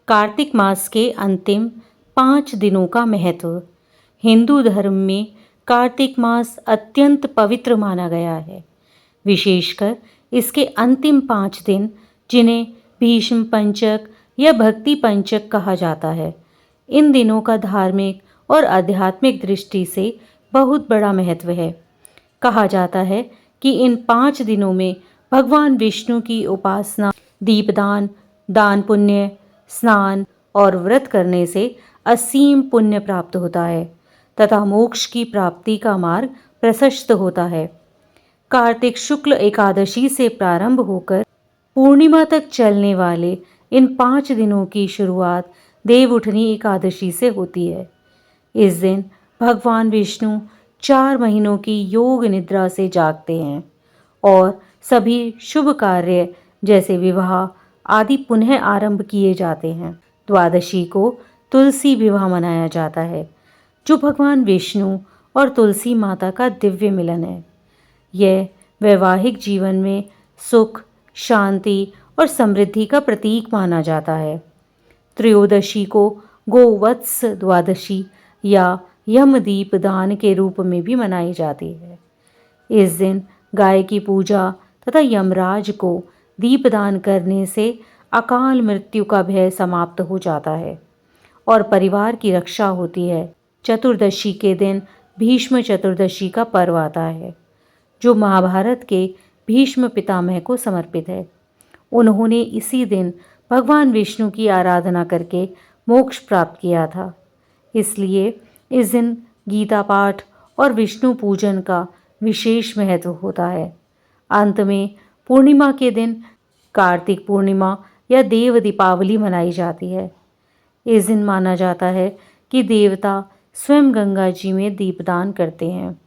कार्तिक मास के अंतिम 5 दिनों का महत्व। हिंदू धर्म में कार्तिक मास अत्यंत पवित्र माना गया है, विशेषकर इसके अंतिम 5 दिन, जिन्हें भीष्म पंचक या भक्ति पंचक कहा जाता है। इन दिनों का धार्मिक और आध्यात्मिक दृष्टि से बहुत बड़ा महत्व है। कहा जाता है कि इन 5 दिनों में भगवान विष्णु की उपासना, दीपदान, दान पुण्य, स्नान और व्रत करने से असीम पुण्य प्राप्त होता है तथा मोक्ष की प्राप्ति का मार्ग प्रशस्त होता है। कार्तिक शुक्ल एकादशी से प्रारंभ होकर पूर्णिमा तक चलने वाले इन 5 दिनों की शुरुआत देवउठनी एकादशी से होती है। इस दिन भगवान विष्णु 4 महीनों की योग निद्रा से जागते हैं और सभी शुभ कार्य जैसे विवाह आदि पुनः आरंभ किए जाते हैं। द्वादशी को तुलसी विवाह मनाया जाता है, जो भगवान विष्णु और तुलसी माता का दिव्य मिलन है। यह वैवाहिक जीवन में सुख, शांति और समृद्धि का प्रतीक माना जाता है। त्रयोदशी को गोवत्स द्वादशी या यमदीप दान के रूप में भी मनाई जाती है। इस दिन गाय की पूजा तथा यमराज को दीपदान करने से अकाल मृत्यु का भय समाप्त हो जाता है और परिवार की रक्षा होती है। चतुर्दशी के दिन भीष्म चतुर्दशी का पर्व आता है, जो महाभारत के भीष्म पितामह को समर्पित है। उन्होंने इसी दिन भगवान विष्णु की आराधना करके मोक्ष प्राप्त किया था। इसलिए इस दिन गीता पाठ और विष्णु पूजन का विशेष महत्व होता है। अंत में पूर्णिमा के दिन कार्तिक पूर्णिमा या देव दीपावली मनाई जाती है। इस दिन माना जाता है कि देवता स्वयं गंगा जी में दीपदान करते हैं।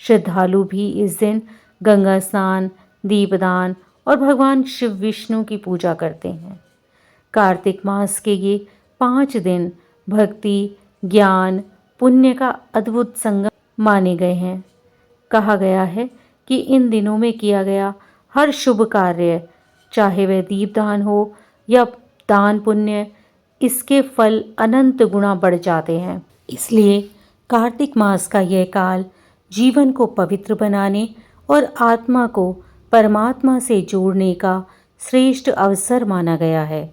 श्रद्धालु भी इस दिन गंगा स्नान, दीपदान और भगवान शिव विष्णु की पूजा करते हैं। कार्तिक मास के ये 5 दिन भक्ति, ज्ञान, पुण्य का अद्भुत संगम माने गए हैं। कहा गया है कि इन दिनों में किया गया हर शुभ कार्य, चाहे वह दीपदान हो या दान पुण्य, इसके फल अनंत गुना बढ़ जाते हैं। इसलिए कार्तिक मास का यह काल जीवन को पवित्र बनाने और आत्मा को परमात्मा से जोड़ने का श्रेष्ठ अवसर माना गया है।